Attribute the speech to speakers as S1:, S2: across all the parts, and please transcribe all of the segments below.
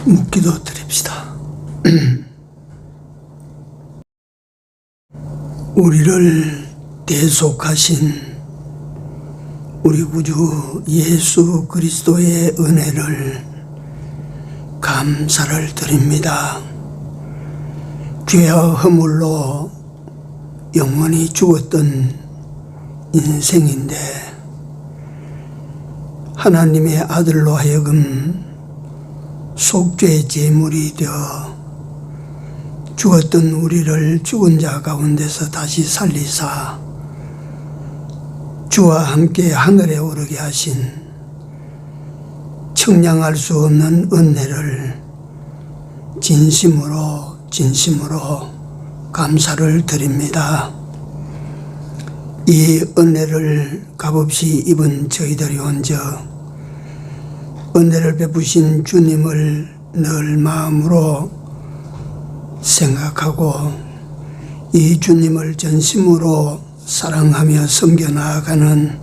S1: 묵기도 드립시다. 우리를 대속하신 우리 구주 예수 그리스도의 은혜를 감사를 드립니다. 죄와 허물로 영원히 죽었던 인생인데 하나님의 아들로 하여금 속죄 제물이 되어 죽었던 우리를 죽은 자 가운데서 다시 살리사 주와 함께 하늘에 오르게 하신 청량할 수 없는 은혜를 진심으로 감사를 드립니다. 이 은혜를 값없이 입은 저희들이 온저 은혜를 베푸신 주님을 늘 마음으로 생각하고 이 주님을 전심으로 사랑하며 섬겨 나아가는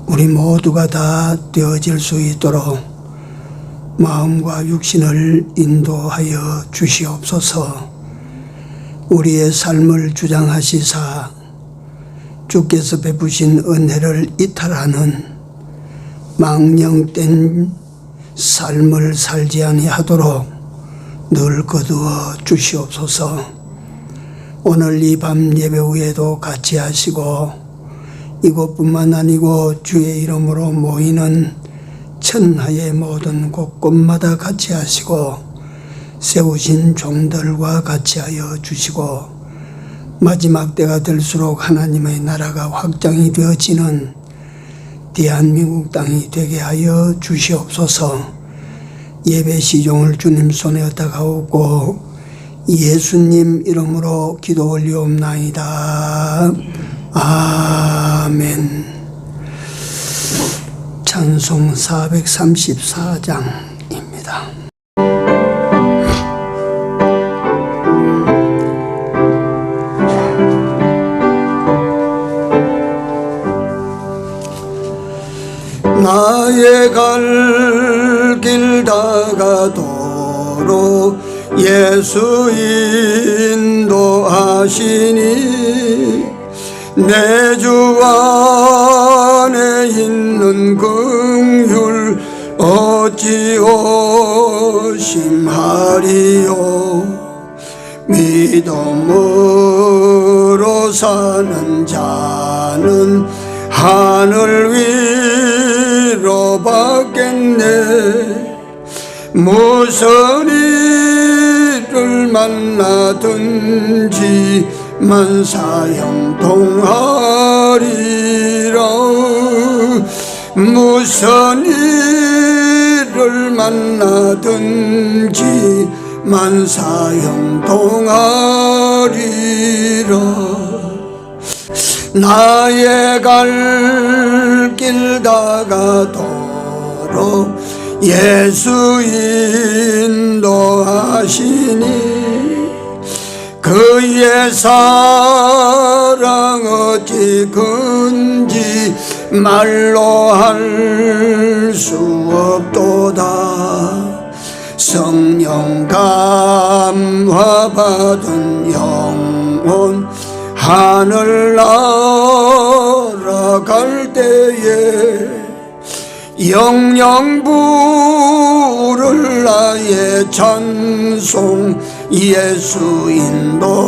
S1: 우리 모두가 다 되어질 수 있도록 마음과 육신을 인도하여 주시옵소서. 우리의 삶을 주장하시사 주께서 베푸신 은혜를 이탈하는 망령된 삶을 살지 아니하도록 늘 거두어 주시옵소서. 오늘 이 밤 예배 후에도 같이 하시고 이곳뿐만 아니고 주의 이름으로 모이는 천하의 모든 곳곳마다 같이 하시고 세우신 종들과 같이 하여 주시고 마지막 때가 될수록 하나님의 나라가 확장이 되어지는 대한민국 땅이 되게 하여 주시옵소서. 예배 시종을 주님 손에 얻다가오고 예수님 이름으로 기도 올리옵나이다. 아멘. 찬송 434장입니다. 나의 갈 길 다가도록 예수 인도하시니 내 주 안에 있는 긍휼 어찌 오심하리요. 믿음으로 사는 자는 하늘 위로 받겠네. 무슨 일을 만나든지 만사형통하리라. 무슨 일을 만나든지 만사형통하리라. 나의 갈 길 다가도록 예수 인도하시니 그의 사랑 어찌 큰지 말로 할 수 없도다. 성령 감화 받은 영혼 하늘 날아갈 때에 영영 부를 나의 찬송 예수 인도하셨네.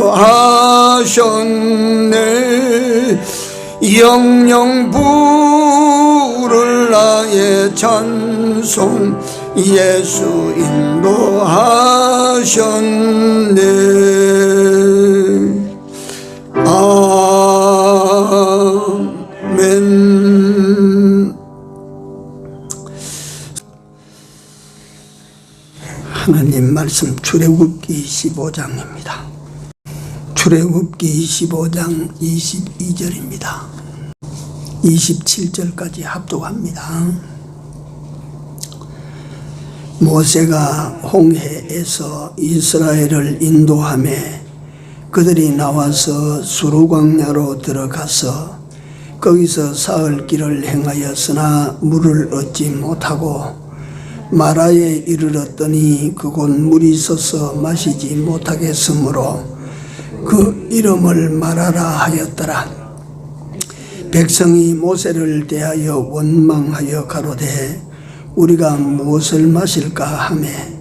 S1: 영영 부를 나의 찬송 예수 인도하셨네. 아멘. 하나님 말씀 출애굽기 25장입니다. 출애굽기 25장 22절입니다. 27절까지 합독합니다. 모세가 홍해에서 이스라엘을 인도하며 그들이 나와서 수르광야로 들어가서 거기서 사흘 길을 행하였으나 물을 얻지 못하고 마라에 이르렀더니 그곳 물이 있어서 마시지 못하겠으므로 그 이름을 마라라 하였더라. 백성이 모세를 대하여 원망하여 가로되 우리가 무엇을 마실까 하매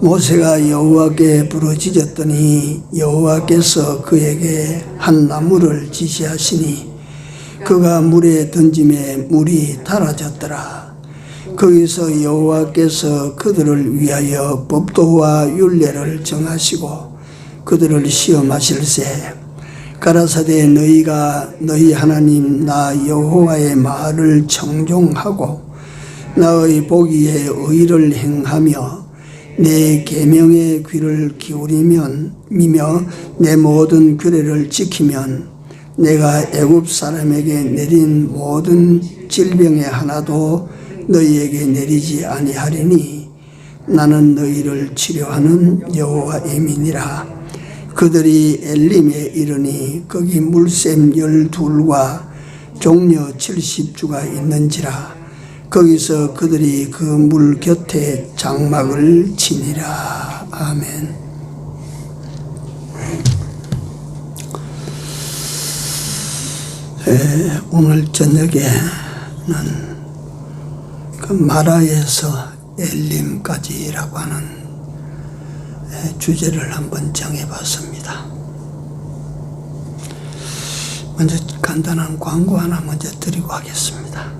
S1: 모세가 여호와께 부르짖었더니 여호와께서 그에게 한 나무를 지시하시니 그가 물에 던짐에 물이 달아졌더라. 거기서 여호와께서 그들을 위하여 법도와 율례를 정하시고 그들을 시험하실세 가라사대 너희가 너희 하나님 나 여호와의 말을 청종하고 나의 보기에 의를 행하며 내 계명에 귀를 기울이며 내 모든 규례를 지키면 내가 애굽 사람에게 내린 모든 질병의 하나도 너희에게 내리지 아니하리니 나는 너희를 치료하는 여호와임이니라. 그들이 엘림에 이르니 거기 물샘 12과 종려 70주가 있는지라. 거기서 그들이 그 물 곁에 장막을 치니라. 아멘. 오늘 저녁에는 그 마라에서 엘림까지라고 하는 주제를 한번 정해봤습니다. 먼저 간단한 광고 하나 먼저 드리고 하겠습니다.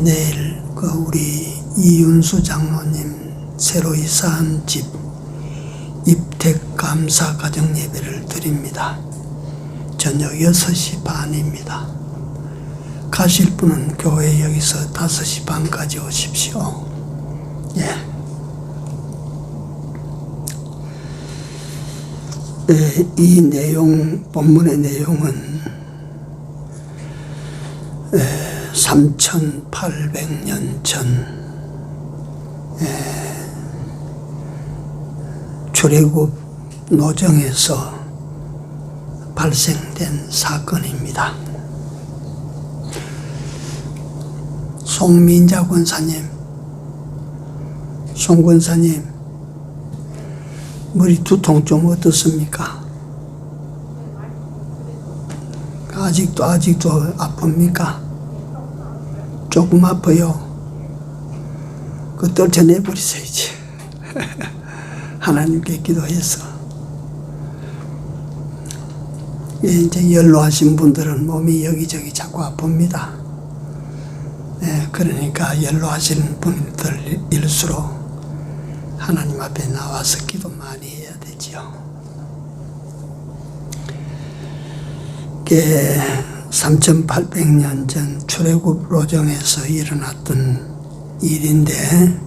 S1: 내일 그 우리 이윤수 장로님 새로 이사한 집 입택 감사 가정 예배를 드립니다. 저녁 6시 반입니다. 가실 분은 교회 여기서 5시 반까지 오십시오. 이 내용, 본문의 내용은 3800년 전 출애굽 노정에서 발생된 사건입니다. 송민자 권사님, 송 권사님, 머리 두통 좀 어떻습니까? 아직도 아픕니까? 조금 아파요. 그 떨쳐내버리세요지. 하나님께 기도해서. 이제 연로하신 분들은 몸이 여기저기 자꾸 아픕니다. 그러니까 연로하신 분들일수록 하나님 앞에 나와서 기도 많이 해야 되지요. 3800년 전 출애굽 로정에서 일어났던 일인데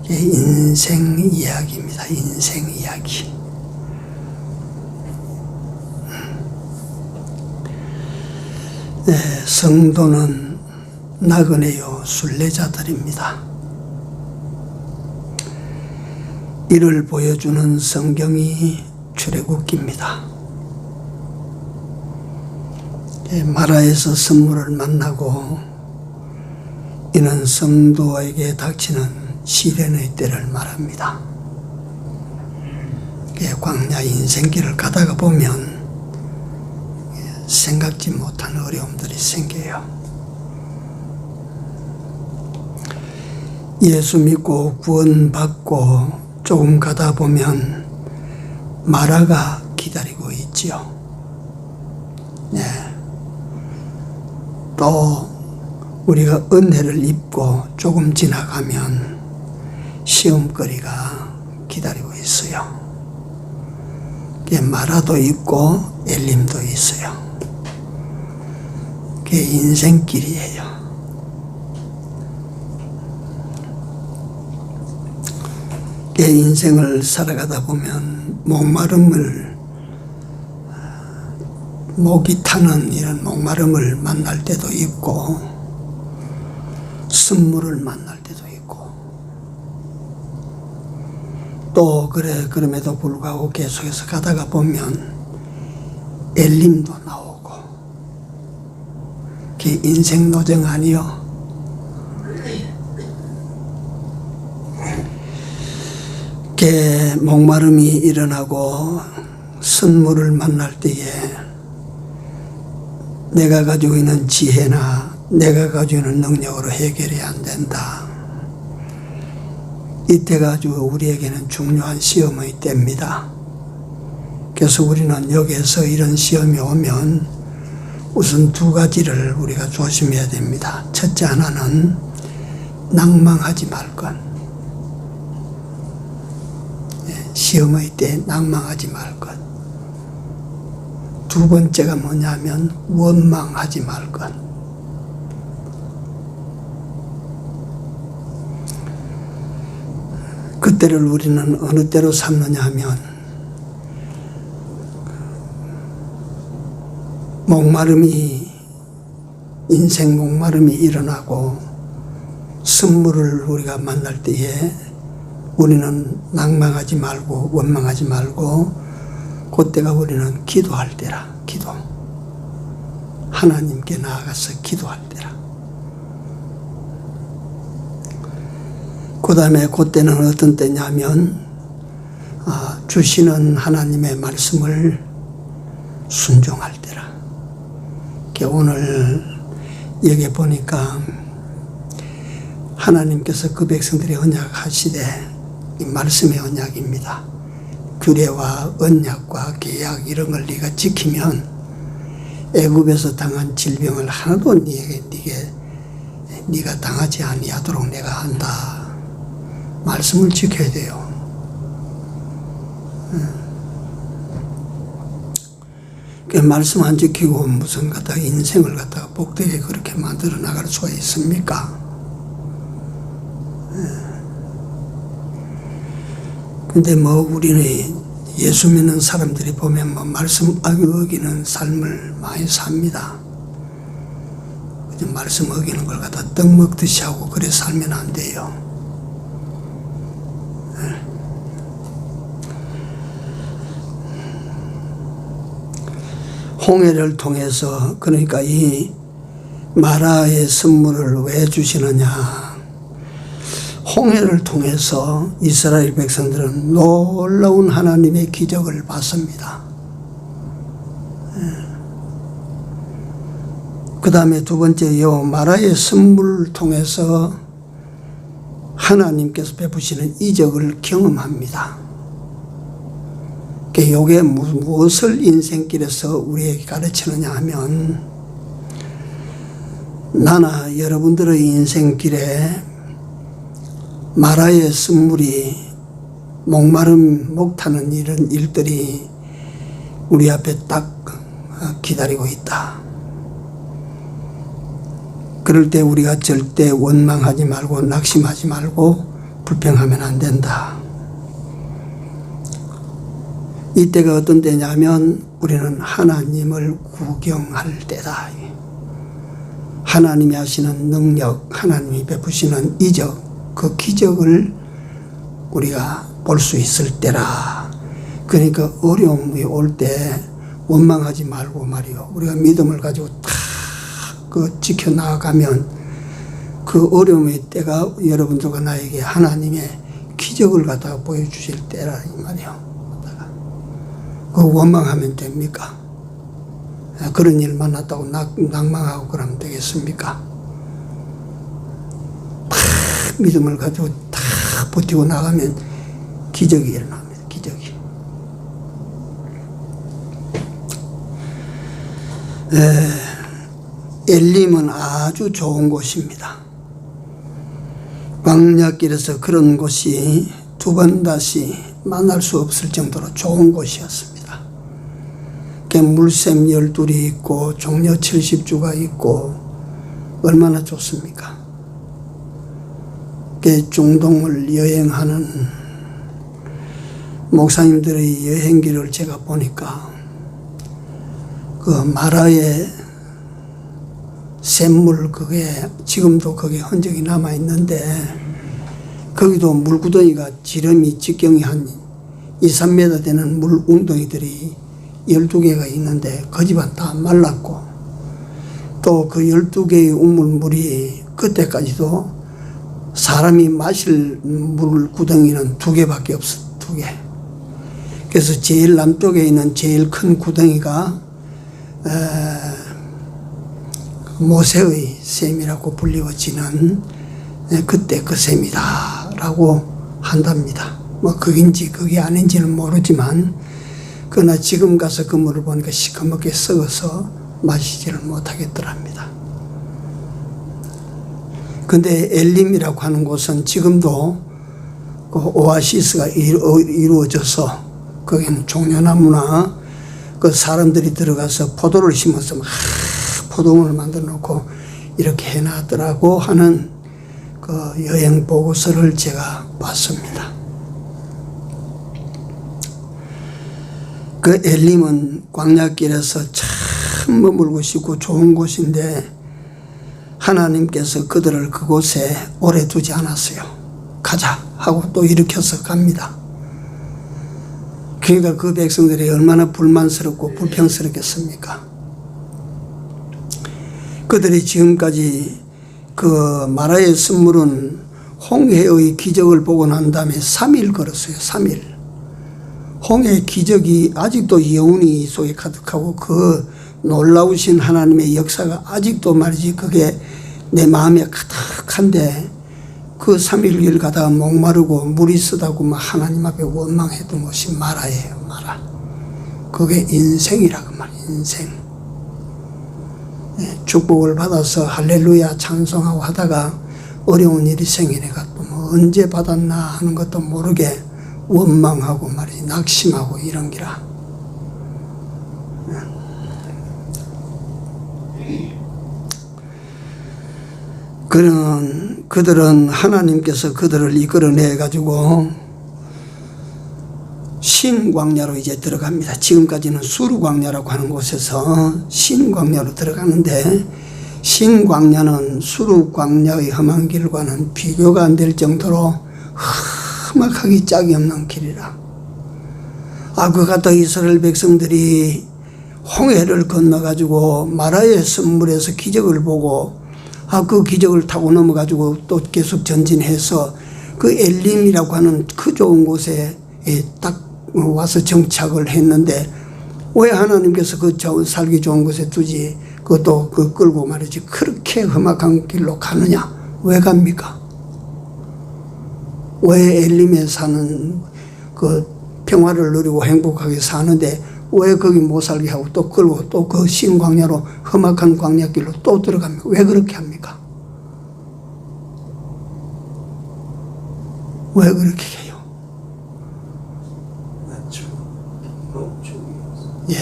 S1: 인생 이야기입니다. 인생 이야기. 성도는 나그네요 순례자들입니다. 이를 보여주는 성경이 출애굽기입니다. 마라에서 선물을 만나고 이는 성도에게 닥치는 시련의 때를 말합니다. 광야 인생길을 가다가 보면 생각지 못한 어려움들이 생겨요. 예수 믿고 구원받고 조금 가다 보면 마라가 기다리고 있지요. 또 우리가 은혜를 입고 조금 지나가면 시험거리가 기다리고 있어요. 마라도 있고 엘림도 있어요. 그게 인생길이에요. 인생을 살아가다 보면 목이 타는 이런 목마름을 만날 때도 있고 선물을 만날 때도 있고 또 그럼에도 불구하고 계속해서 가다가 보면 엘림도 나오고 그게 인생 노정 아니요? 목마름이 일어나고 선물을 만날 때에 내가 가지고 있는 지혜나 내가 가지고 있는 능력으로 해결이 안 된다. 이때가 아주 우리에게는 중요한 시험의 때입니다. 그래서 우리는 여기에서 이런 시험이 오면 우선 두 가지를 우리가 조심해야 됩니다. 첫째 하나는 낭망하지 말 것. 시험의 때 낭망하지 말 것. 두 번째가 뭐냐면 원망하지 말 것. 그때를 우리는 어느 때로 삼느냐 하면 인생 목마름이 일어나고 선물을 우리가 만날 때에 우리는 낭망하지 말고 원망하지 말고 그때가 우리는 기도할 때라. 기도. 하나님께 나아가서 기도할 때라. 그 다음에 그때는 어떤 때냐면 주시는 하나님의 말씀을 순종할 때라. 오늘 여기 보니까 하나님께서 그 백성들이 언약하시되 이 말씀의 언약입니다. 규례와 언약과 계약 이런 걸 네가 지키면 애굽에서 당한 질병을 하나도 네가 당하지 아니하도록 내가 한다. 말씀을 지켜야 돼요. 그 말씀 안 지키고 무슨 갖다가 인생을 갖다가 복되게 그렇게 만들어 나갈 수가 있습니까? 근데 우리는 예수 믿는 사람들이 보면 말씀 어기는 삶을 많이 삽니다. 말씀 어기는 걸 갖다 떡 먹듯이 하고 그래 살면 안 돼요. 홍해를 통해서 그러니까 이 마라의 선물을 왜 주시느냐. 홍해를 통해서 이스라엘 백성들은 놀라운 하나님의 기적을 봤습니다. 그 다음에 두 번째 마라의 선물을 통해서 하나님께서 베푸시는 이적을 경험합니다. 이게 무엇을 인생길에서 우리에게 가르치느냐 하면 나나 여러분들의 인생길에 마라의 선물이 목마름 목타는 이런 일들이 우리 앞에 딱 기다리고 있다. 그럴 때 우리가 절대 원망하지 말고 낙심하지 말고 불평하면 안 된다. 이때가 어떤 때냐면 우리는 하나님을 구경할 때다. 하나님이 하시는 능력, 하나님이 베푸시는 이적, 그 기적을 우리가 볼 수 있을 때라. 그러니까 어려움이 올 때 원망하지 말고 말이요. 우리가 믿음을 가지고 다 지켜나가면 그 어려움의 때가 여러분들과 나에게 하나님의 기적을 갖다가 보여주실 때라 이 말이요. 그 원망하면 됩니까? 그런 일 만났다고 낭망하고 그러면 되겠습니까? 다 믿음을 가지고 다 버티고 나가면 기적이 일어납니다. 기적이. 엘림은 아주 좋은 곳입니다. 광야길에서 그런 곳이 두 번 다시 만날 수 없을 정도로 좋은 곳이었습니다. 물샘 12이 있고 종려 70주가 있고 얼마나 좋습니까? 중동을 여행하는 목사님들의 여행기를 제가 보니까 그 마라의 샘물 그게 지금도 거기 흔적이 남아 있는데 거기도 물구덩이가 지름이 직경이 한 2~3m 되는 물 웅덩이들이 12개가 있는데 그 집안 다 말랐고 또 그 12개의 우물물이 그때까지도 사람이 마실 물 구덩이는 2개밖에 2개. 그래서 제일 남쪽에 있는 제일 큰 구덩이가 모세의 샘이라고 불리워지는 그때 그 샘이다 라고 한답니다. 뭐 그긴지 그게 아닌지는 모르지만 그러나 지금 가서 그 물을 보니까 시커멓게 썩어서 마시지를 못하겠더랍니다. 근데 엘림이라고 하는 곳은 지금도 그 오아시스가 이루어져서 거기는 종려나무나 그 사람들이 들어가서 포도를 심어서 막 포도원을 만들어 놓고 이렇게 해놨더라고 하는 그 여행 보고서를 제가 봤습니다. 그 엘림은 광야길에서 참 머물고 싶고 좋은 곳인데 하나님께서 그들을 그곳에 오래 두지 않았어요. 가자 하고 또 일으켜서 갑니다. 그러니까 그 백성들이 얼마나 불만스럽고 불평스럽겠습니까? 그들이 지금까지 그 마라의 선물은 홍해의 기적을 보고 난 다음에 3일 걸었어요. 3일. 홍해의 기적이 아직도 여운이 속에 가득하고 그 놀라우신 하나님의 역사가 아직도 말이지 그게 내 마음에 가득한데 그 3일 길 가다가 목마르고 물이 쓰다고 막 하나님 앞에 원망했던 것이 마라예요. 마라. 그게 인생이라고 말이에요. 인생. 축복을 받아서 할렐루야 찬송하고 하다가 어려운 일이 생기니까 또 뭐 언제 받았나 하는 것도 모르게 원망하고 말이지 낙심하고 이런 기라. 그들은 하나님께서 그들을 이끌어내 가지고 신광야로 이제 들어갑니다. 지금까지는 수르광야라고 하는 곳에서 신광야로 들어가는데 신광야는 수르광야의 험한 길과는 비교가 안 될 정도로 험악하기 짝이 없는 길이라. 그 같다 이스라엘 백성들이 홍해를 건너가지고 마라의 선물에서 기적을 보고 그 기적을 타고 넘어가지고 또 계속 전진해서 그 엘림이라고 하는 그 좋은 곳에 딱 와서 정착을 했는데 왜 하나님께서 그 살기 좋은 곳에 두지 그것도 그 끌고 말이지 그렇게 험악한 길로 가느냐? 왜 갑니까? 왜 엘림에 사는 그 평화를 누리고 행복하게 사는데 왜 거기 못 살게 하고 또 끌고 또 그 신광야로 험악한 광야길로 또 들어갑니까? 왜 그렇게 합니까? 왜 그렇게 해요? 예.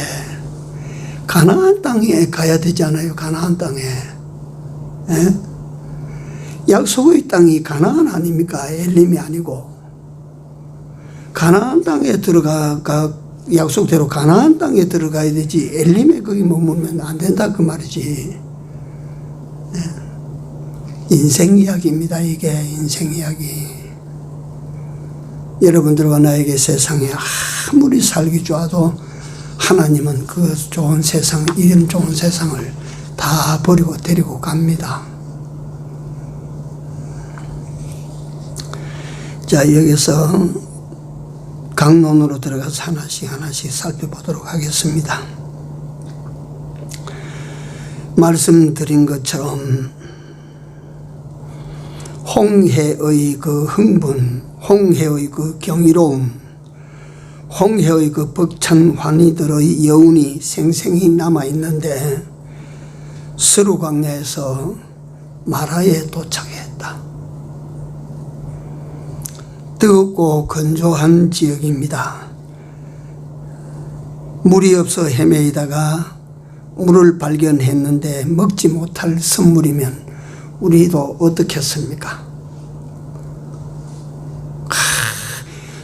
S1: 가나안 땅에 가야 되잖아요. 가나안 땅에. 예? 약속의 땅이 가나안 아닙니까? 엘림이 아니고. 가나안 땅에 약속대로 가나안 땅에 들어가야 되지 엘림에 거기 머물면 안 된다 그 말이지. 예. 인생 이야기입니다. 이게 인생 이야기. 여러분들과 나에게 세상에 아무리 살기 좋아도 하나님은 그 좋은 세상, 이런 좋은 세상을 다 버리고 데리고 갑니다. 자, 여기서 강론으로 들어가서 하나씩 살펴보도록 하겠습니다. 말씀드린 것처럼 홍해의 그 흥분, 홍해의 그 경이로움, 홍해의 그 벅찬 환희들의 여운이 생생히 남아있는데 스루광야에서 마라에 도착했다. 뜨겁고 건조한 지역입니다. 물이 없어 헤매이다가 물을 발견했는데 먹지 못할 선물이면 우리도 어떻겠습니까?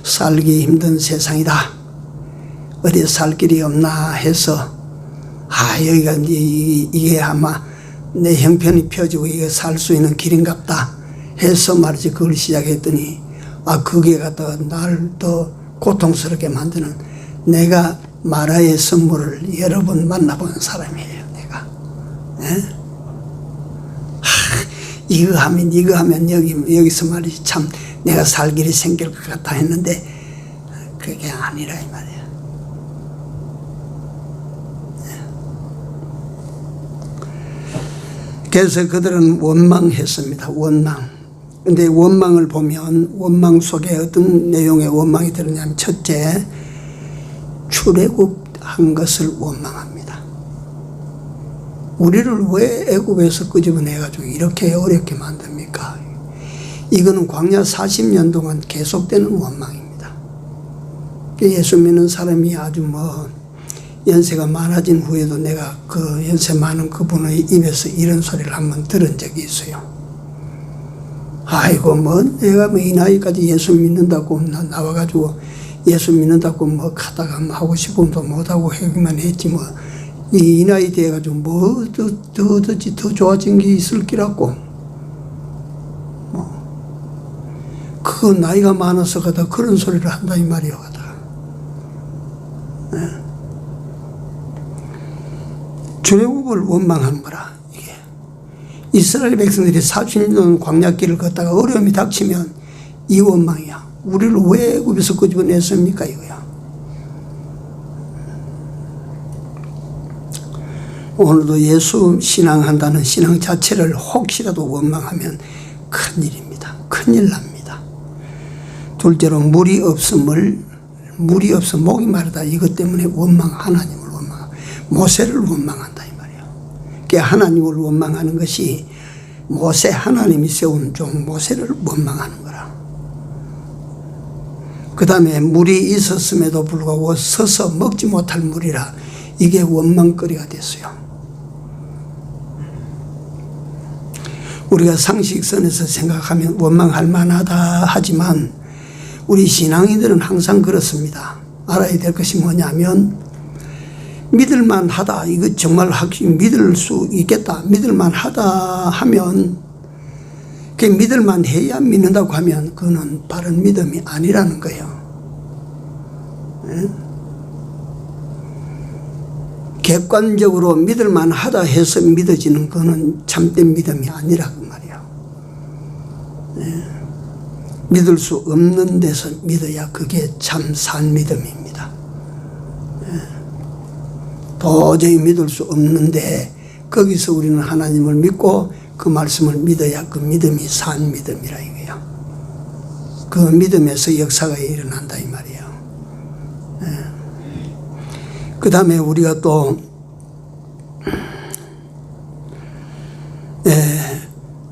S1: 살기 힘든 세상이다. 어디 살 길이 없나 해서 여기가 이게 아마 내 형편이 펴지고 이게 살 수 있는 길인갑다 해서 말이지 그걸 시작했더니 그게 갖다가 나를 더 고통스럽게 만드는 내가 마라의 선물을 여러 번 만나본 사람이에요. 내가 이거 하면 여기서 말이지 참 내가 살 길이 생길 것 같아 했는데 그게 아니라 이 말이야. 그래서 그들은 원망했습니다. 원망. 근데 원망을 보면 원망 속에 어떤 내용의 원망이 들었냐면, 첫째, 출애굽한 것을 원망합니다. 우리를 왜 애굽에서 끄집어내가지고 이렇게 어렵게 만듭니까? 이거는 광야 40년 동안 계속되는 원망입니다. 예수 믿는 사람이 아주 연세가 많아진 후에도 내가 그 연세 많은 그분의 입에서 이런 소리를 한번 들은 적이 있어요. 아이고 내가 이 나이까지 예수 믿는다고 나와가지고 예수 믿는다고 하다가 하고 싶음도 못하고 하기만 했지 이 나이 돼가지고 더 좋아진 게 있을 기라고. 그 나이가 많아서 가다 그런 소리를 한다 이 말이요. 가다. 출애굽을 원망하는 거라. 이게 이스라엘 백성들이 40년 광야길을 걷다가 어려움이 닥치면 이 원망이야. 우리를 왜 애굽에서 끄집어냈습니까 이거야. 오늘도 예수 신앙한다는 신앙 자체를 혹시라도 원망하면 큰일입니다. 큰일 납니다. 둘째로 물이 없어 목이 마르다. 이것 때문에 하나님을 모세를 원망한다 이 말이에요. 그 하나님을 원망하는 것이 모세, 하나님이 세운 종 모세를 원망하는 거라. 그 다음에 물이 있었음에도 불구하고 서서 먹지 못할 물이라. 이게 원망거리가 됐어요. 우리가 상식선에서 생각하면 원망할 만하다 하지만 우리 신앙인들은 항상 그렇습니다. 알아야 될 것이 뭐냐면, 믿을만 하다, 이거 정말 믿을 수 있겠다, 믿을만 하다 하면, 그 믿을만 해야 믿는다고 하면 그거는 바른 믿음이 아니라는 거예요. 네? 객관적으로 믿을만 하다 해서 믿어지는 거는 참된 믿음이 아니라 그 말이에요. 네. 믿을 수 없는 데서 믿어야 그게 참 산 믿음입니다. 네. 도저히 믿을 수 없는데 거기서 우리는 하나님을 믿고 그 말씀을 믿어야 그 믿음이 산 믿음이라 이거예요. 그 믿음에서 역사가 일어난다 이 말이에요. 네. 그 다음에 우리가 또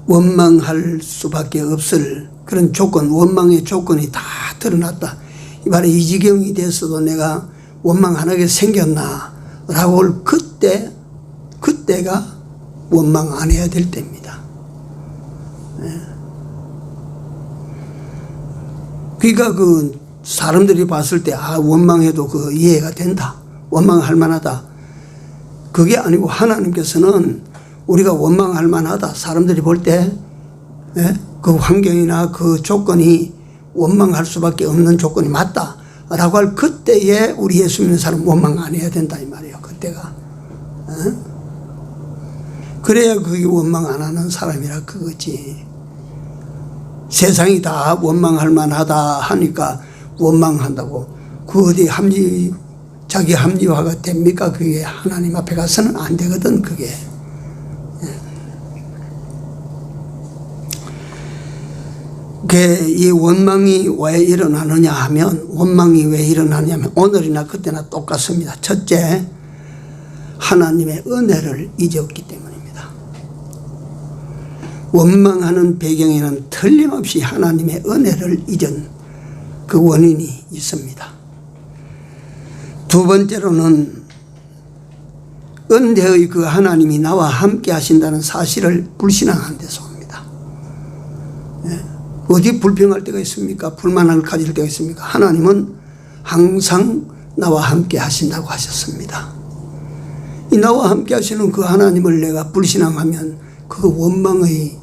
S1: 원망할 수밖에 없을 그런 조건, 원망의 조건이 다 드러났다. 이번에 이 지경이 됐어도 내가 원망 안 하게 생겼나 라고 그때가 원망 안 해야 될 때입니다. 그러니까 그 사람들이 봤을 때 원망해도 그 이해가 된다, 원망할 만하다. 그게 아니고 하나님께서는 우리가 원망할 만하다, 사람들이 볼 때 그 환경이나 그 조건이 원망할 수밖에 없는 조건이 맞다 라고 할 그때에 우리 예수 믿는 사람 원망 안 해야 된다 이 말이에요. 그때가. 그래야 그게 원망 안 하는 사람이라 그거지. 세상이 다 원망할 만하다 하니까 원망한다고 그 어디 자기 합리화가 됩니까? 그게 하나님 앞에 가서는 안 되거든 그게. 이 원망이 왜 일어나느냐 하면, 원망이 왜 일어나냐면 오늘이나 그때나 똑같습니다. 첫째, 하나님의 은혜를 잊었기 때문입니다. 원망하는 배경에는 틀림없이 하나님의 은혜를 잊은 그 원인이 있습니다. 두 번째로는 은혜의 그 하나님이 나와 함께 하신다는 사실을 불신앙한 데서 옵니다. 어디 불평할 때가 있습니까? 불만을 가질 때가 있습니까? 하나님은 항상 나와 함께 하신다고 하셨습니다. 이 나와 함께 하시는 그 하나님을 내가 불신앙하면 그 원망의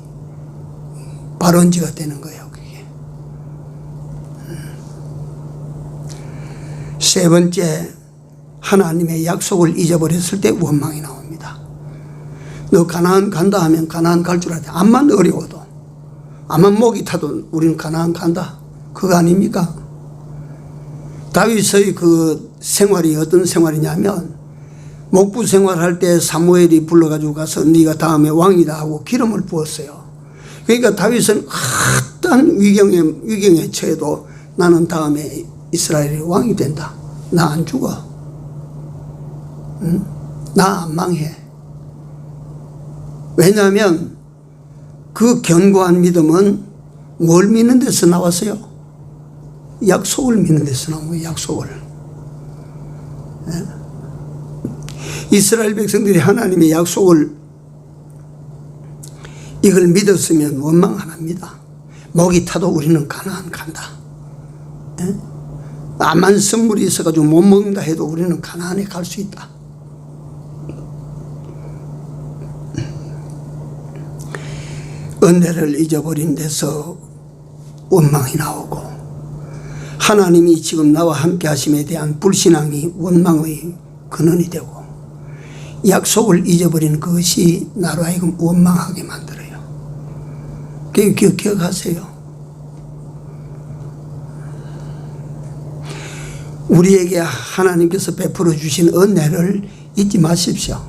S1: 발원지가 되는 거예요. 그게. 세 번째, 하나님의 약속을 잊어버렸을 때 원망이 나옵니다. 너 가나안 간다 하면 가나안 갈 줄 알았대. 암만 어려워도, 암만 목이 타도 우리는 가나안 간다. 그거 아닙니까? 다윗의 그 생활이 어떤 생활이냐면 목부 생활할 때 사무엘이 불러가지고 가서 네가 다음에 왕이다 하고 기름을 부었어요. 그러니까 다윗은 어떤 위경에 처해도 나는 다음에 이스라엘의 왕이 된다. 나 안 죽어. 응? 나 안 망해. 왜냐하면 그 견고한 믿음은 뭘 믿는 데서 나왔어요? 약속을 믿는 데서 나온 거예요. 약속을. 이스라엘 백성들이 하나님의 약속을 이걸 믿었으면 원망 안 합니다. 목이 타도 우리는 가나안 간다. 암만 선물이 있어가지고 못 먹는다 해도 우리는 가나안에 갈 수 있다. 은혜를 잊어버린 데서 원망이 나오고, 하나님이 지금 나와 함께 하심에 대한 불신앙이 원망의 근원이 되고, 약속을 잊어버린 그것이 나로 하여금 원망하게 만들어요. 기억하세요. 우리에게 하나님께서 베풀어 주신 은혜를 잊지 마십시오.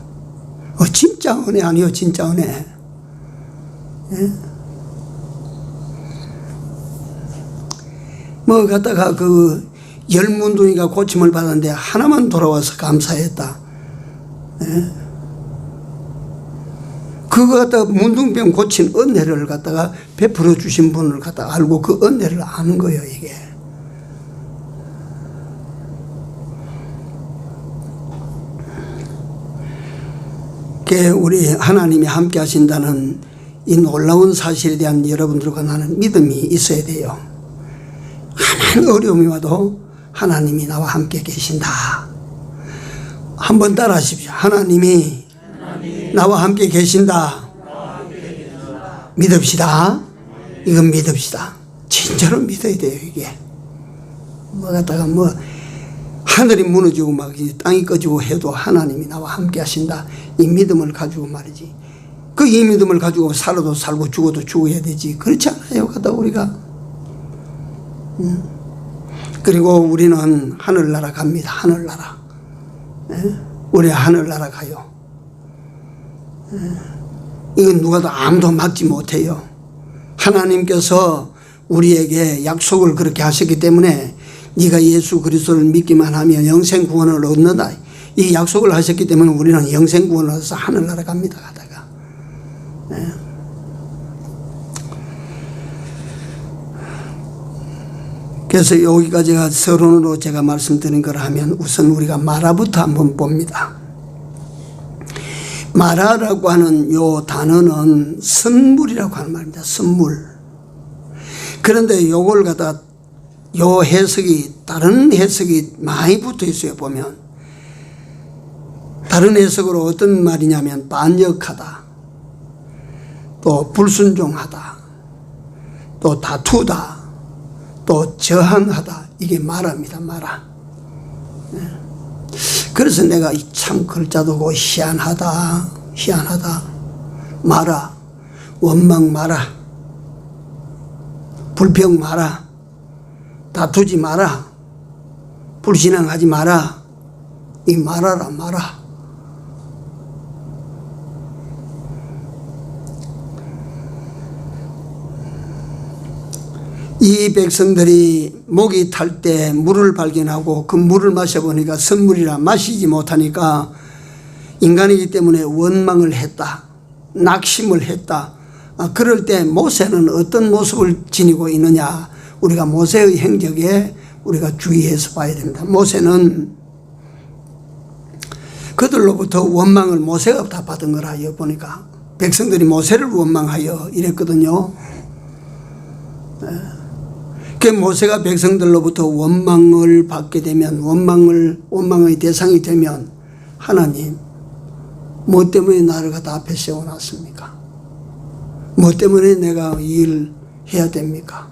S1: 진짜 은혜 아니요, 진짜 은혜. 뭐 갖다가 그 열문둥이가 고침을 받았는데 하나만 돌아와서 감사했다. 그거 갖다가 문둥병 고친 은혜를 갖다가 베풀어 주신 분을 갖다가 알고 그 은혜를 아는 거예요, 이게. 우리 하나님이 함께 하신다는 이 놀라운 사실에 대한 여러분들과 나는 믿음이 있어야 돼요. 하나님 어려움이 와도 하나님이 나와 함께 계신다. 한번 따라 하십시오. 하나님이 나와 함께 계신다. 믿읍시다. 이건 믿읍시다. 진짜로 믿어야 돼요, 이게. 뭐 갖다가 뭐 하늘이 무너지고 막 땅이 꺼지고 해도 하나님이 나와 함께 하신다. 이 믿음을 가지고 말이지. 이 믿음을 가지고 살아도 살고 죽어도 죽어야 되지. 그렇지 않아요, 갖다 우리가. 그리고 우리는 하늘나라 갑니다. 하늘나라. 우리 하늘나라 가요. 이건 누가도 아무도 막지 못해요. 하나님께서 우리에게 약속을 그렇게 하셨기 때문에 네가 예수 그리스도를 믿기만 하면 영생 구원을 얻는다. 이 약속을 하셨기 때문에 우리는 영생 구원을 얻어서 하늘나라 갑니다. 가다가. 그래서 여기까지가 서론으로 제가 말씀드린 걸 하면 우선 우리가 마라부터 한번 봅니다. 마라라고 하는 요 단어는 선물이라고 하는 말입니다. 선물. 그런데 요걸 갖다 요 해석이 다른 해석이 많이 붙어 있어요. 보면 다른 해석으로 어떤 말이냐면 반역하다, 또 불순종하다, 또 다투다, 또 저항하다. 이게 마라입니다. 마라. 그래서 내가 참 글자도 고 희한하다, 희한하다. 마라, 원망 마라, 불평 마라, 다투지 마라, 불신앙하지 마라. 이 마라라, 마라. 이 백성들이 목이 탈 때 물을 발견하고 그 물을 마셔보니까 선물이라 마시지 못하니까 인간이기 때문에 원망을 했다. 낙심을 했다. 그럴 때 모세는 어떤 모습을 지니고 있느냐. 우리가 모세의 행적에 우리가 주의해서 봐야 됩니다. 모세는 그들로부터 원망을 모세가 다 받은 거라. 보니까 백성들이 모세를 원망하여 이랬거든요. 그 모세가 백성들로부터 원망을 받게 되면, 원망의 대상이 되면, 하나님, 뭐 때문에 나를 갖다 앞에 세워놨습니까? 뭐 때문에 내가 이 일 해야 됩니까?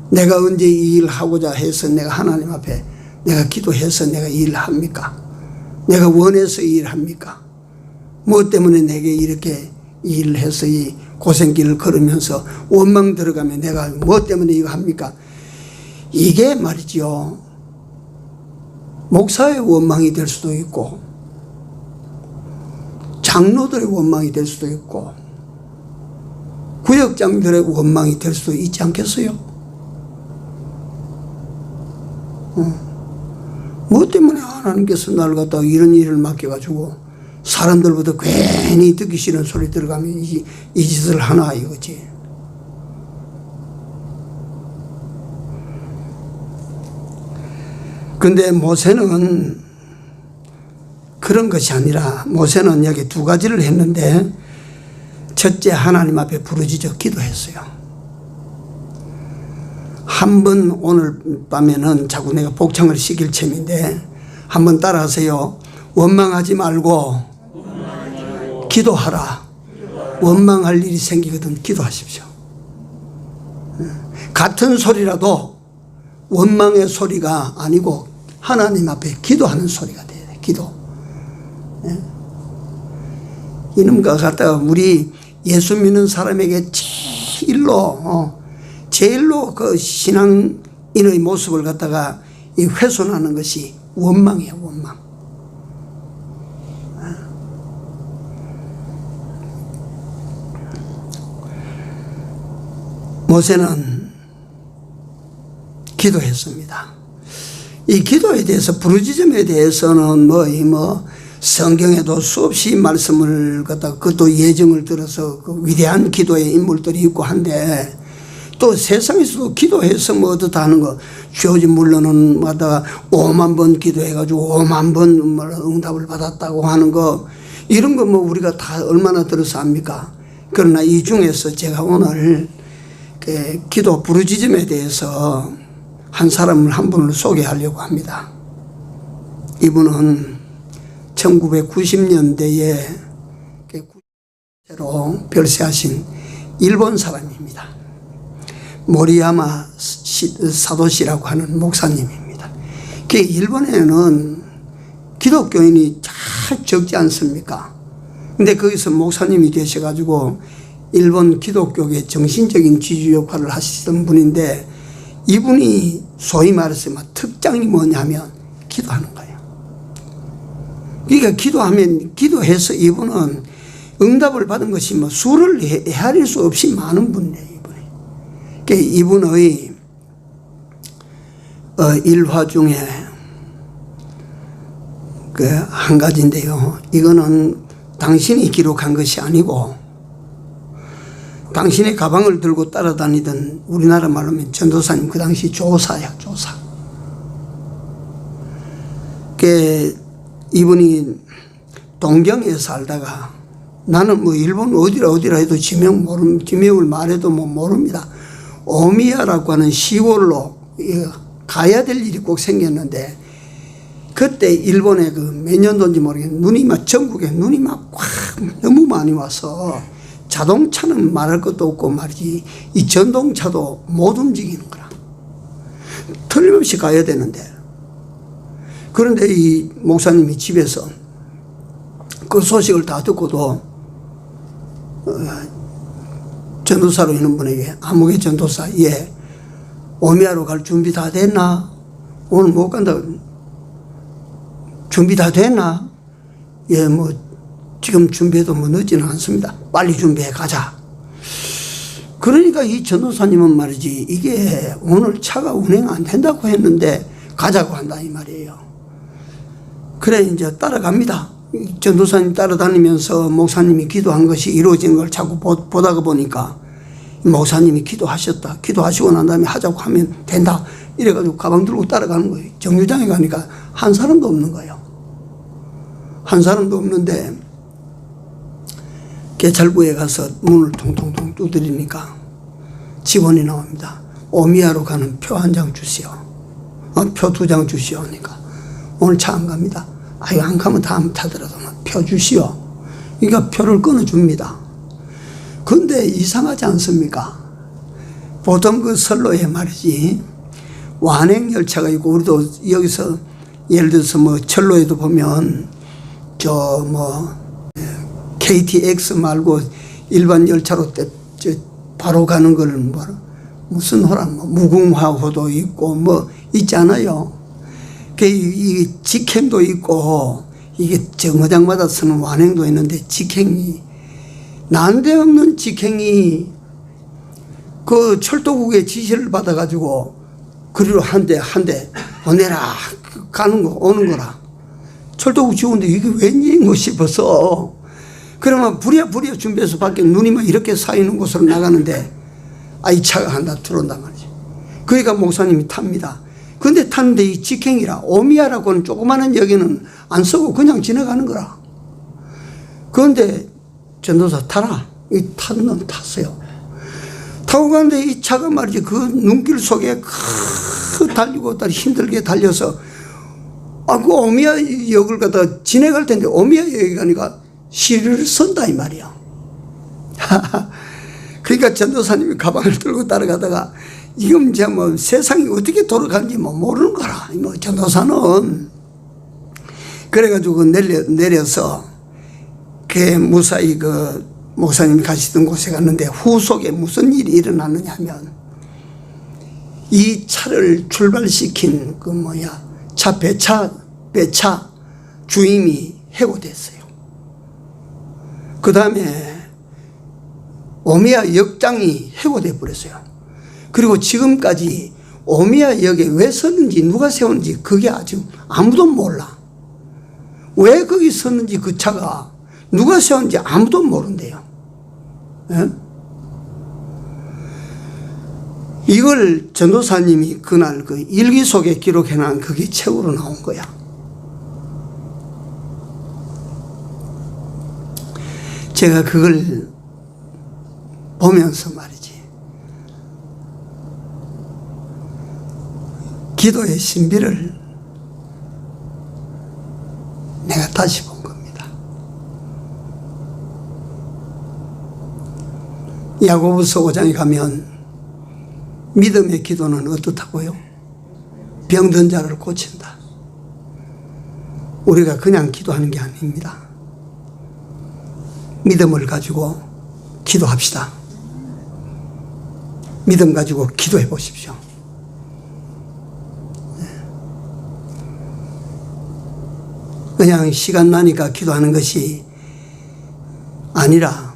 S1: 내가 언제 이 일 하고자 해서 내가 하나님 앞에 내가 기도해서 내가 이 일을 합니까? 내가 원해서 이 일을 합니까? 뭐 때문에 내게 이렇게 이 일을 해서 이 고생길을 걸으면서 원망 들어가면 내가 뭐 때문에 이거 합니까? 이게 말이죠. 목사의 원망이 될 수도 있고, 장로들의 원망이 될 수도 있고, 구역장들의 원망이 될 수도 있지 않겠어요? 뭐 때문에 하나님께서 나를 갖다가 이런 일을 맡겨가지고 사람들보다 괜히 듣기 싫은 소리 들어가면 이 짓을 하나 이거지. 근데 모세는 그런 것이 아니라, 모세는 여기 두 가지를 했는데, 첫째, 하나님 앞에 부르짖어 기도했어요. 한번, 오늘 밤에는 자꾸 내가 복창을 시킬 셈인데 한번 따라하세요. 원망하지 말고 기도하라. 원망할 일이 생기거든 기도하십시오. 같은 소리라도 원망의 소리가 아니고 하나님 앞에 기도하는 소리가 돼야 돼. 기도. 이놈과 갖다가 우리 예수 믿는 사람에게 제일로 그 신앙인의 모습을 갖다가 훼손하는 것이 원망이에요. 원망. 모세는 기도했습니다. 이 기도에 대해서, 부르짖음에 대해서는 성경에도 수없이 말씀을 갖다가 그것도 예정을 들어서 그 위대한 기도의 인물들이 있고 한데, 또 세상에서도 기도해서 뭐 어떻다 하는 거, 주어진 물론은 마다 5만 번 기도해가지고 5만 번 응답을 받았다고 하는 거, 이런 거 뭐 우리가 다 얼마나 들어서 압니까? 그러나 이 중에서 제가 오늘 그 기도 부르짖음에 대해서 한 사람을 한 분을 소개하려고 합니다. 이분은 1990년대에 로 별세하신 일본 사람입니다. 모리야마 사도시라고 하는 목사님입니다. 그 일본에는 기독교인이 잘 적지 않습니까? 근데 거기서 목사님이 되셔가지고 일본 기독교의 정신적인 지주 역할을 하시던 분인데, 이분이 소위 말해서 특장이 뭐냐면 기도하는 거예요. 그러니까 기도해서 이분은 응답을 받은 것이 수를 헤아릴 수 없이 많은 분이에요. 이분이. 이분의 일화 중에 그 한 가지인데요. 이거는 당신이 기록한 것이 아니고, 당신의 가방을 들고 따라다니던, 우리나라 말로 하면 전도사님, 그 당시 조사야, 조사. 이분이 동경에 살다가, 나는 일본 어디라 해도 지명을 말해도 모릅니다. 오미야라고 하는 시골로 가야 될 일이 꼭 생겼는데, 그때 일본에 몇 년도인지 모르겠는데 전국에 눈이 막 너무 많이 와서 자동차는 말할 것도 없고 말이지, 이 전동차도 못 움직이는 거라. 틀림없이 가야 되는데, 그런데 이 목사님이 집에서 그 소식을 다 듣고도 전도사로 있는 분에게, 아무개 전도사, 오미야로 갈 준비 다 됐나? 오늘 못 간다. 준비 다 됐나? 지금 준비해도 늦지는 않습니다. 빨리 준비해 가자. 그러니까 이 전도사님은 말이지, 이게 오늘 차가 운행 안 된다고 했는데 가자고 한다 이 말이에요. 그래 이제 따라갑니다. 전도사님 따라다니면서 목사님이 기도한 것이 이루어진 걸 자꾸 보다가 보니까, 목사님이 기도하셨다. 기도하시고 난 다음에 하자고 하면 된다. 이래가지고 가방 들고 따라가는 거예요. 정류장에 가니까 한 사람도 없는 거예요. 한 사람도 없는데 개찰구에 가서 문을 통통통 두드리니까 직원이 나옵니다. 오미야로 가는 표 한 장 주시오. 표 2장 주시오. 그러니까 오늘 차 안 갑니다. 아유, 안 가면 다음 타더라도 표 주시오. 그러니까 표를 끊어줍니다. 근데 이상하지 않습니까? 보통 그 선로에 말이지, 완행열차가 있고, 우리도 여기서 예를 들어서 철로에도 보면 KTX 말고 일반 열차로 바로 가는 걸 무슨 호란, 무궁화호도 있고 있잖아요. 이 직행도 있고 이게 정거장마다 쓰는 완행도 있는데 직행이 난데없는 직행이 그 철도국의 지시를 받아가지고 그리로 한 대 보내라 가는 거 오는 거라. 철도국 직원도 이게 웬일인가 싶어서 그러면 부랴부랴 준비해서 밖에 눈이 막 이렇게 쌓이는 곳으로 나가는데 이 차가 한다 들어온단 말이죠. 그러니까 목사님이 탑니다. 근데 탔는데 이 직행이라 오미야라고 하는 조그마한 여기는 안 쓰고 그냥 지나가는 거라. 그런데 전도사 타라. 이 타는 탔어요. 타고 가는데 이 차가 말이지 그 눈길 속에 달리고 힘들게 달려서 그 오미야 역을 갖다 지나갈 텐데 오미야 역이 가니까 시리를 선다 이 말이야. 그러니까 전도사님이 가방을 들고 따라가다가 이건 이제 뭐 세상이 어떻게 돌아가는지 뭐 모르는 거라. 뭐 전도사는 그래가지고 내려서 그 무사히 그 목사님이 가시던 곳에 갔는데 후속에 무슨 일이 일어났느냐 하면 이 차를 출발시킨 배차 주임이 해고됐어요. 그 다음에 오미야 역장이 해고돼 버렸어요. 그리고 지금까지 오미야 역에 왜 섰는지 누가 세웠는지 그게 아직 아무도 몰라. 왜 거기 섰는지 그 차가 누가 세웠는지 아무도 모른대요. 예? 이걸 전도사님이 그날 그 일기 속에 기록해놓은 그게 책으로 나온 거야. 제가 그걸 보면서 말이지 기도의 신비를 내가 다시 본 겁니다. 야고보서 5장에 가면 믿음의 기도는 어떻다고요? 병든 자를 고친다. 우리가 그냥 기도하는 게 아닙니다. 믿음을 가지고 기도합시다. 믿음 가지고 기도해 보십시오. 그냥 시간 나니까 기도하는 것이 아니라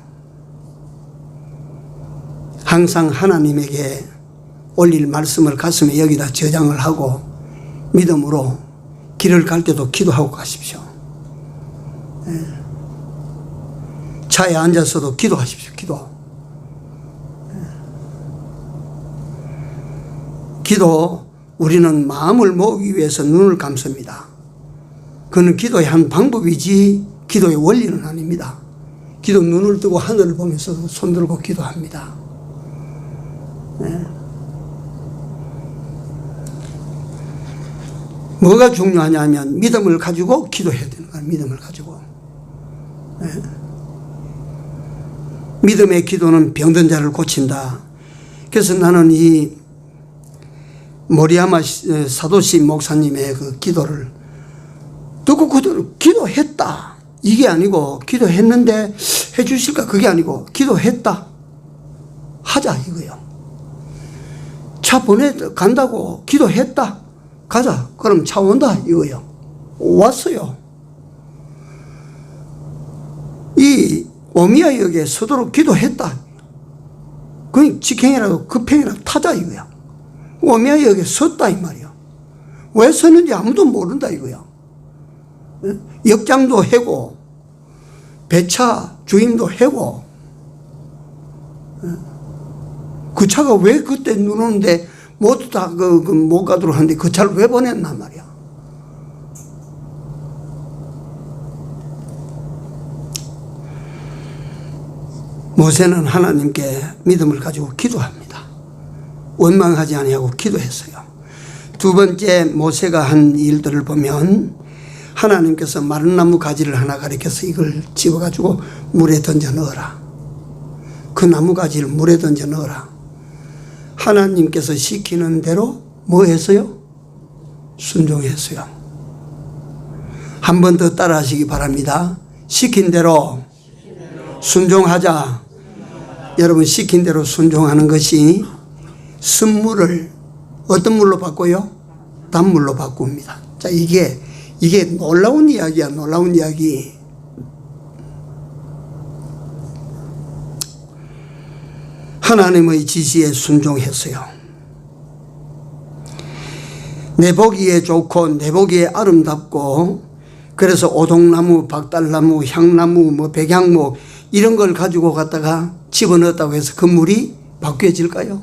S1: 항상 하나님에게 올릴 말씀을 가슴에 여기다 저장을 하고 믿음으로 길을 갈 때도 기도하고 가십시오. 차에 앉아서도 기도하십시오. 기도 우리는 마음을 모으기 위해서 눈을 감습니다. 그는 기도의 한 방법이지 기도의 원리는 아닙니다. 기도 눈을 뜨고 하늘을 보면서 손 들고 기도합니다. 뭐가 중요하냐면 믿음을 가지고 기도해야 되는 거예요. 믿음을 가지고. 믿음의 기도는 병든 자를 고친다. 그래서 나는 이 모리야마 사도시 목사님의 그 기도를 듣고 그대로 기도했다. 이게 아니고 기도했는데 해주실까 그게 아니고 기도했다. 하자 이거요. 차 간다고 기도했다. 가자. 그럼 차 온다 이거요. 왔어요. 이 오미야 역에 서도록 기도했다. 그 직행이라도 급행이라도 타자 이거야. 오미야 역에 섰다 이 말이야. 왜 섰는지 아무도 모른다 이거야. 역장도 해고 배차 주임도 해고. 그 차가 왜 그때 눈 오는데 모두 다 못 가도록 하는데 그 차를 왜 보냈나 말이야. 모세는 하나님께 믿음을 가지고 기도합니다. 원망하지 아니하고 기도했어요. 두 번째 모세가 한 일들을 보면 하나님께서 마른 나무 가지를 하나 가리켜서 이걸 집어가지고 물에 던져 넣어라. 그 나무 가지를 물에 던져 넣어라. 하나님께서 시키는 대로 뭐 했어요? 순종했어요. 한 번 더 따라 하시기 바랍니다. 시킨 대로 순종하자. 여러분 시킨 대로 순종하는 것이 쓴물을 어떤 물로 바꿔요? 단물로 바꿉니다. 자, 이게 놀라운 이야기야, 놀라운 이야기. 하나님의 지시에 순종했어요. 내 보기에 좋고 내 보기에 아름답고, 그래서 오동나무, 박달나무, 향나무, 백향목 이런 걸 가지고 갔다가 집어넣었다고 해서 그 물이 바뀌어질까요?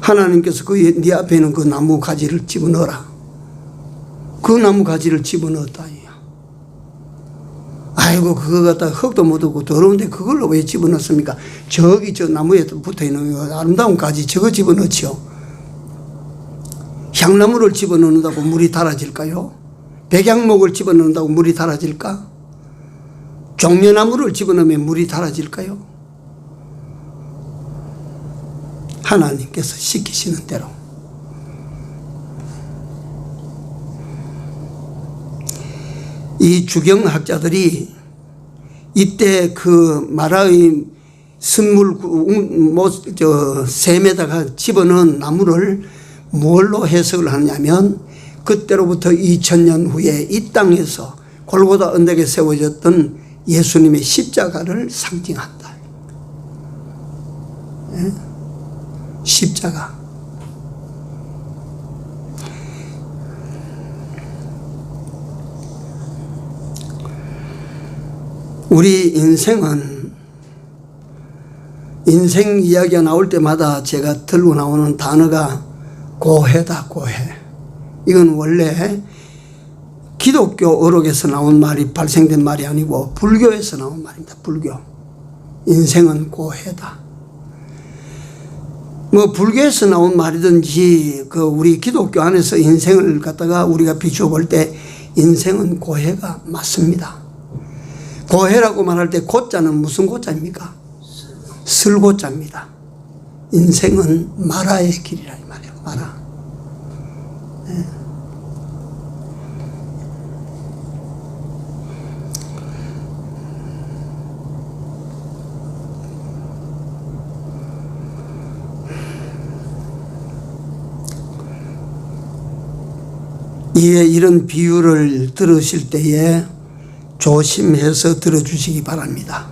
S1: 하나님께서 네 앞에 있는 그 나무 가지를 집어넣어라. 그 나무 가지를 집어넣었다. 아이고, 그거 갖다 흙도 묻었고 더러운데 그걸로 왜 집어넣습니까? 저기 저 나무에 붙어있는 아름다운 가지 저거 집어넣지요. 향나무를 집어넣는다고 물이 달아질까요? 백향목을 집어넣는다고 물이 달아질까? 종려나무를 집어넣으면 물이 달아질까요? 하나님께서 시키시는 대로. 이 주경학자들이 이때 그 마라의 순물 샘에다가 집어넣은 나무를 뭘로 해석을 하냐면, 그때로부터 2000년 후에 이 땅에서 골고다 언덕에 세워졌던 예수님의 십자가를 상징한다. 예? 십자가. 우리 인생은, 인생 이야기가 나올 때마다 제가 들고 나오는 단어가 고해다, 고해. 이건 원래 기독교 어록에서 나온 말이 발생된 말이 아니고 불교에서 나온 말입니다. 불교. 인생은 고해다. 불교에서 나온 말이든지 우리 기독교 안에서 인생을 갖다가 우리가 비추어 볼 때 인생은 고해가 맞습니다. 고해라고 말할 때 고자는 무슨 고자입니까? 슬고자입니다. 인생은 마라의 길이라 이 말이에요. 마라. 네. 이런 비유를 들으실 때에 조심해서 들어주시기 바랍니다.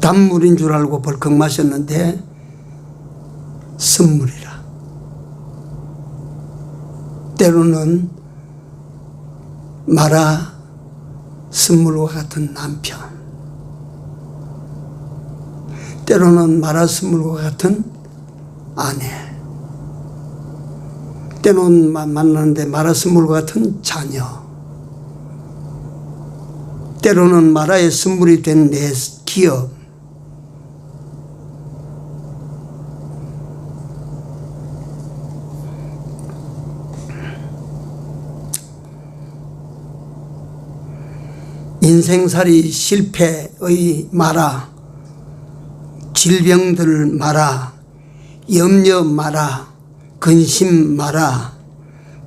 S1: 단물인 줄 알고 벌컥 마셨는데 쓴물이라. 때로는 마라 쓴물과 같은 남편, 때로는 마라 쓴물과 같은 아내, 때로는 만나는데 마라 쓴물과 같은 자녀, 때로는 마라의 쓴물이 된 내 기업, 인생살이 실패의 마라, 질병들 마라, 염려 마라, 근심 마라,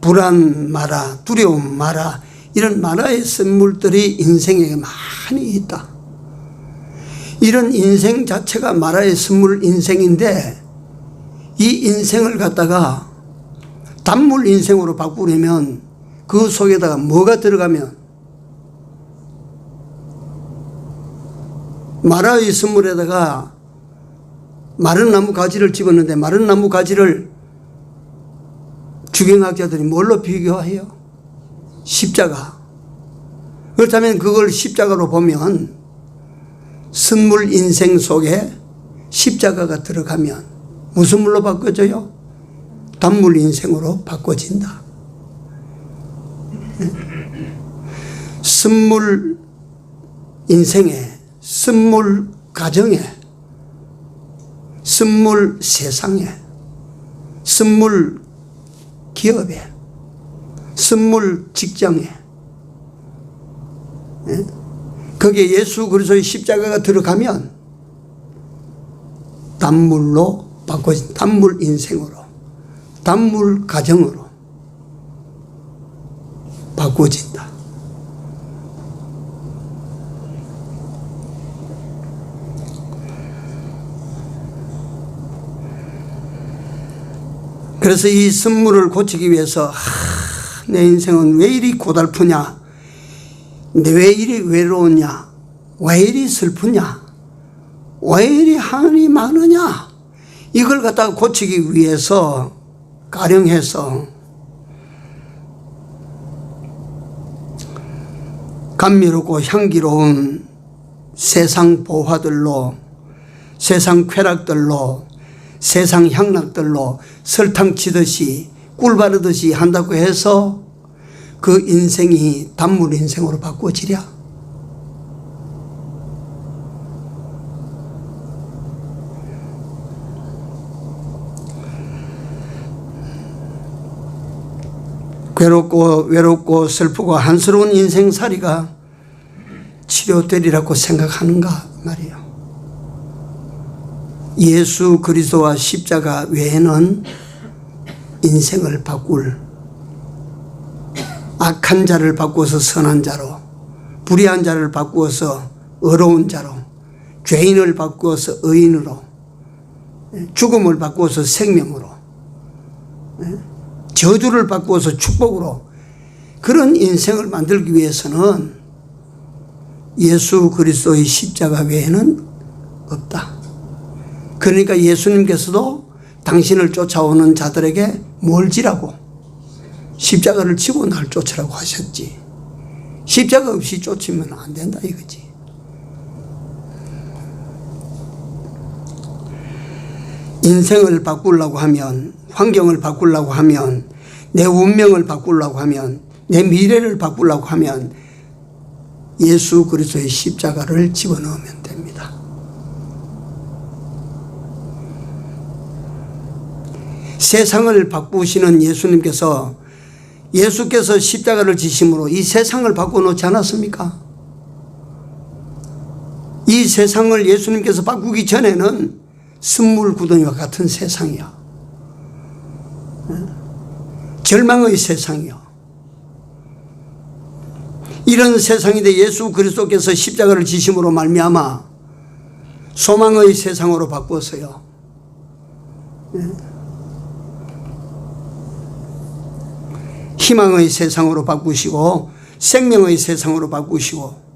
S1: 불안 마라, 두려움 마라, 이런 마라의 선물들이 인생에 많이 있다. 이런 인생 자체가 마라의 선물 인생인데, 이 인생을 갖다가 단물 인생으로 바꾸려면 그 속에다가 뭐가 들어가면, 마라의 선물에다가 마른 나무 가지를 집었는데 마른 나무 가지를 주경학자들이 뭘로 비교해요? 십자가. 그렇다면 그걸 십자가로 보면 선물 인생 속에 십자가가 들어가면 무슨 물로 바꿔져요? 단물 인생으로 바꿔진다. 선물 인생에, 선물 가정에, 선물 세상에, 선물 기업에, 선물 직장에, 거기에 예수 그리스도의 십자가가 들어가면 단물로 바꿔진, 단물 인생으로, 단물 가정으로 바꿔진다. 그래서 이 선물을 고치기 위해서 내 인생은 왜 이리 고달프냐, 왜 이리 외로우냐, 왜 이리 슬프냐, 왜 이리 한이 많으냐, 이걸 갖다가 고치기 위해서 가령해서 감미롭고 향기로운 세상 보화들로, 세상 쾌락들로, 세상 향락들로 설탕 치듯이 꿀 바르듯이 한다고 해서 그 인생이 단물 인생으로 바꿔지랴? 괴롭고 외롭고 슬프고 한스러운 인생살이가 치료되리라고 생각하는가 말이에요. 예수 그리스도와 십자가 외에는 인생을 바꿀, 악한 자를 바꾸어서 선한 자로, 불의한 자를 바꾸어서 의로운 자로, 죄인을 바꾸어서 의인으로, 죽음을 바꾸어서 생명으로, 저주를 바꾸어서 축복으로, 그런 인생을 만들기 위해서는 예수 그리스도의 십자가 외에는 없다. 그러니까 예수님께서도 당신을 쫓아오는 자들에게 뭘 지라고? 십자가를 지고 날 쫓으라고 하셨지. 십자가 없이 쫓으면 안 된다 이거지. 인생을 바꾸려고 하면, 환경을 바꾸려고 하면, 내 운명을 바꾸려고 하면, 내 미래를 바꾸려고 하면 예수 그리스도의 십자가를 집어넣으면 됩니다. 세상을 바꾸시는 예수께서 십자가를 지심으로 이 세상을 바꿔놓지 않았습니까? 이 세상을 예수님께서 바꾸기 전에는 쓴물 구덩이와 같은 세상이야. 절망의 세상이요. 이런 세상인데 예수 그리스도께서 십자가를 지심으로 말미암아 소망의 세상으로 바꾸었어요. 희망의 세상으로 바꾸시고 생명의 세상으로 바꾸시고,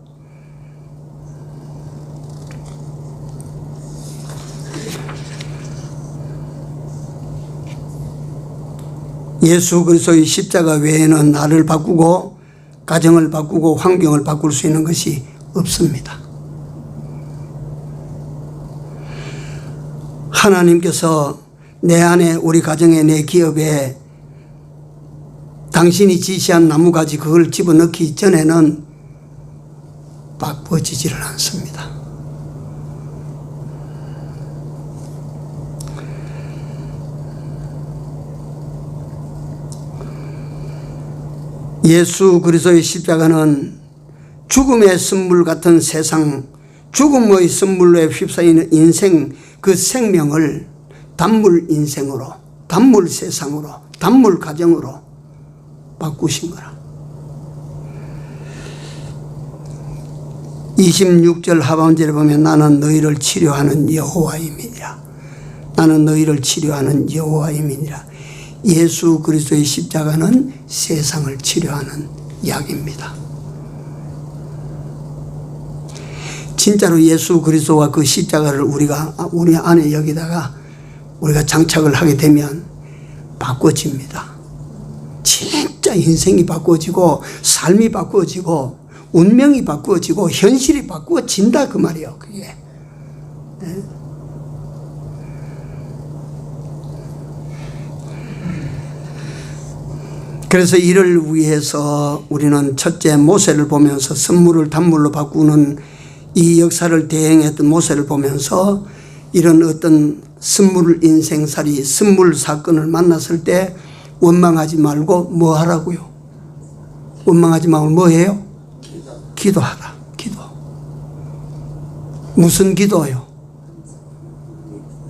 S1: 예수 그리스도의 십자가 외에는 나를 바꾸고 가정을 바꾸고 환경을 바꿀 수 있는 것이 없습니다. 하나님께서 내 안에, 우리 가정에, 내 기업에 당신이 지시한 나무가지 그걸 집어넣기 전에는 바꿔지지를 않습니다. 예수 그리스도의 십자가는 죽음의 선물 같은 세상, 죽음의 선물에 휩싸이는 인생, 그 생명을 단물 인생으로, 단물 세상으로, 단물 가정으로 바꾸신 거라. 26절 하반절에 보면 나는 너희를 치료하는 여호와임이니라. 나는 너희를 치료하는 여호와임이니라. 예수 그리스도의 십자가는 세상을 치료하는 약입니다. 진짜로 예수 그리스도와 그 십자가를 우리 안에 여기다가 우리가 장착을 하게 되면 바꿔집니다. 진짜 인생이 바꿔지고 삶이 바꿔지고 운명이 바꿔지고 현실이 바꿔진다 그 말이에요. 그게. 그래서 이를 위해서 우리는 첫째 모세를 보면서 선물을 단물로 바꾸는 이 역사를 대행했던 모세를 보면서 이런 어떤 선물 인생살이, 선물 사건을 만났을 때 원망하지 말고 뭐 하라고요? 원망하지 말고 뭐 해요? 기도하라. 기도. 무슨 기도요?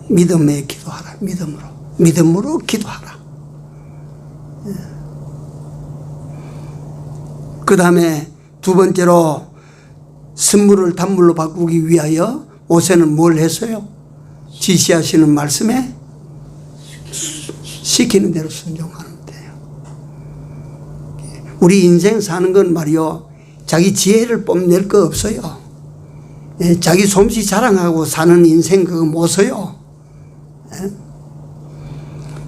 S1: 믿음에 기도하라. 믿음으로. 믿음으로 기도하라. 그 다음에 두 번째로 선물을 단물로 바꾸기 위하여 모세는 뭘 했어요? 지시하시는 말씀에 시키는 대로 순종하는 거예요. 우리 인생 사는 건 말이요, 자기 지혜를 뽐낼 거 없어요. 자기 솜씨 자랑하고 사는 인생 그거 못 써요.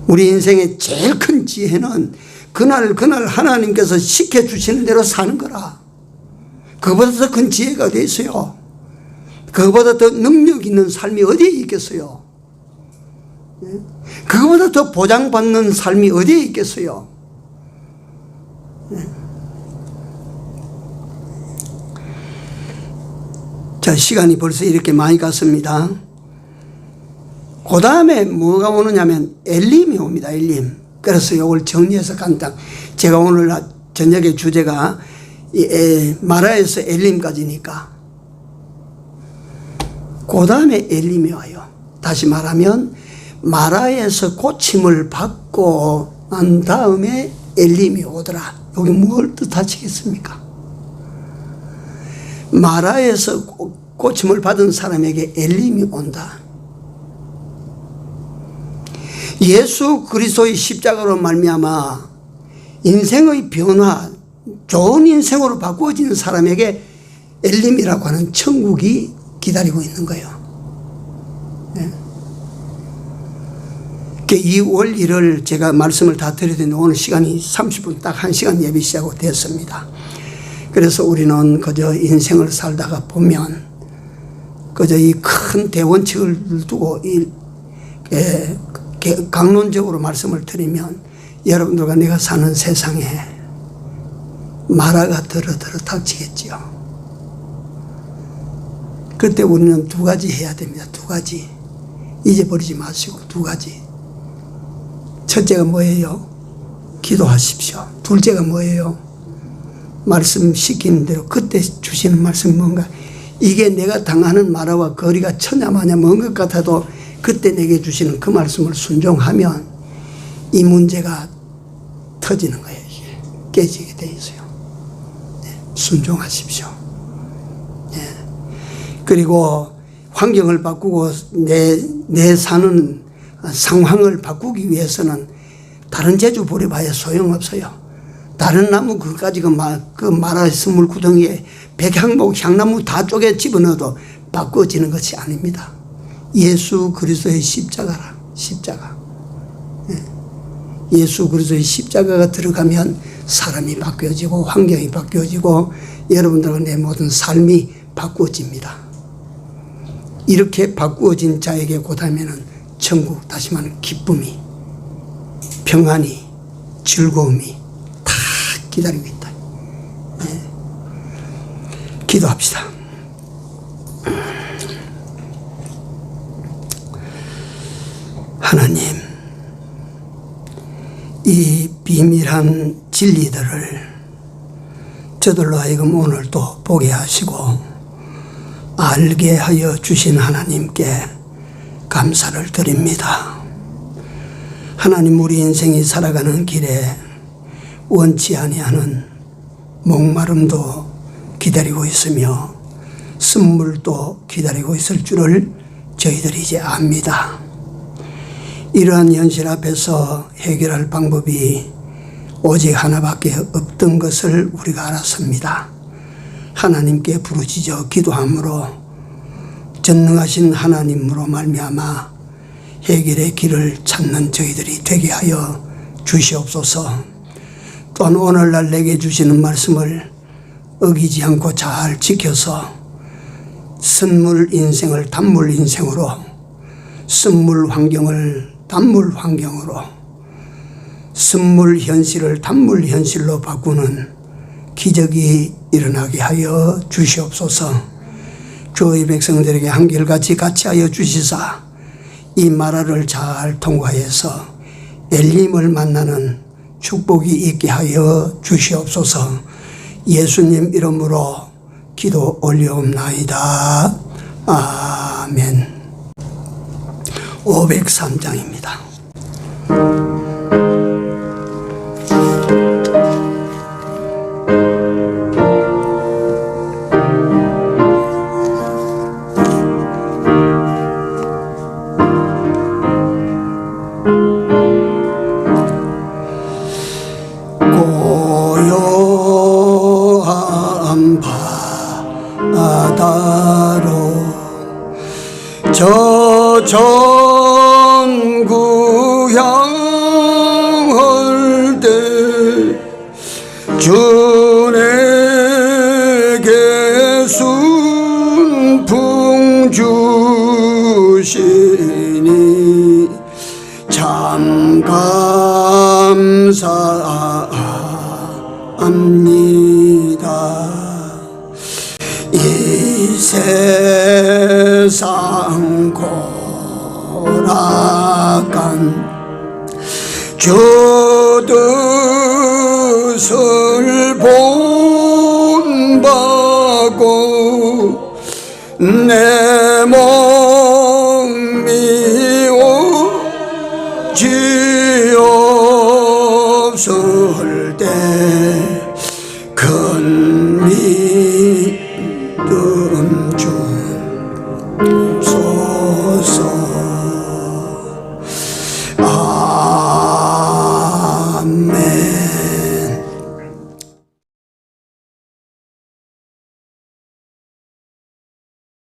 S1: 우리 인생의 제일 큰 지혜는 그날 하나님께서 시켜주시는 대로 사는 거라. 그보다 더 큰 지혜가 어디 있어요? 그보다 더 능력 있는 삶이 어디에 있겠어요? 그보다 더 보장받는 삶이 어디에 있겠어요? 자, 시간이 벌써 이렇게 많이 갔습니다. 그 다음에 뭐가 오느냐면 엘림이 옵니다. 엘림. 그래서 이걸 정리해서 간단. 제가 오늘 저녁의 주제가 마라에서 엘림까지니까 그 다음에 엘림이 와요. 다시 말하면 마라에서 고침을 받고 난 다음에 엘림이 오더라. 여기 뭘 뜻하시겠습니까? 마라에서 고침을 받은 사람에게 엘림이 온다. 예수 그리스도의 십자가로 말미암아 인생의 변화, 좋은 인생으로 바꾸어지는 사람에게 엘림이라고 하는 천국이 기다리고 있는 거예요. 이 원리를 제가 말씀을 다 드렸는데 오늘 시간이 30분 딱 1시간 예배 시작하고 됐습니다. 그래서 우리는 그저 인생을 살다가 보면 그저 이 큰 대원칙을 두고 강론적으로 말씀을 드리면 여러분들과 내가 사는 세상에 마라가 더러더러 닥치겠지요. 그때 우리는 두 가지 해야 됩니다. 두 가지. 잊어버리지 마시고 두 가지. 첫째가 뭐예요? 기도하십시오. 둘째가 뭐예요? 말씀 시키는 대로 그때 주시는 말씀이 뭔가 이게 내가 당하는 마라와 거리가 천야마냐 먼 것 같아도 그때 내게 주시는 그 말씀을 순종하면 이 문제가 터지는 거예요. 이게 깨지게 돼 있어요. 네, 순종하십시오. 네. 그리고 환경을 바꾸고 내 사는 상황을 바꾸기 위해서는 다른 재주 부려봐야 소용없어요. 다른 나무 그까지 그 마라 스물 구덩이에 백향목 향나무 다 쪼개 집어넣어도 바꾸어지는 것이 아닙니다. 예수 그리스도의 십자가라. 십자가. 예수 그리스도의 십자가가 들어가면 사람이 바뀌어지고 환경이 바뀌어지고 여러분들과 내 모든 삶이 바꾸어집니다. 이렇게 바꾸어진 자에게 곧하면은 천국, 다시 말하면 기쁨이, 평안이, 즐거움이 다 기다리고 있다. 네. 기도합시다. 하나님, 이 비밀한 진리들을 저들로 하여금 오늘 또 보게 하시고 알게 하여 주신 하나님께 감사를 드립니다. 하나님, 우리 인생이 살아가는 길에 원치 아니하는 목마름도 기다리고 있으며 쓴물도 기다리고 있을 줄을 저희들이 이제 압니다. 이러한 현실 앞에서 해결할 방법이 오직 하나밖에 없던 것을 우리가 알았습니다. 하나님께 부르짖어 기도함으로 전능하신 하나님으로 말미암아 해결의 길을 찾는 저희들이 되게 하여 주시옵소서. 또한 오늘날 내게 주시는 말씀을 어기지 않고 잘 지켜서 선물 인생을 단물 인생으로, 선물 환경을 단물 환경으로, 선물 현실을 단물 현실로 바꾸는 기적이 일어나게 하여 주시옵소서. 주의 백성들에게 한결같이 같이 하여 주시사 이 마라를 잘 통과해서 엘림을 만나는 축복이 있게 하여 주시옵소서. 예수님 이름으로 기도 올려옵나이다. 아멘. 503장입니다. 나로 저 전구 향할 때 주에게 순풍 주시니 참 감사합니다. 이 세상 고락한 주 뜻을 본받고 내 몸이 오지 없을 때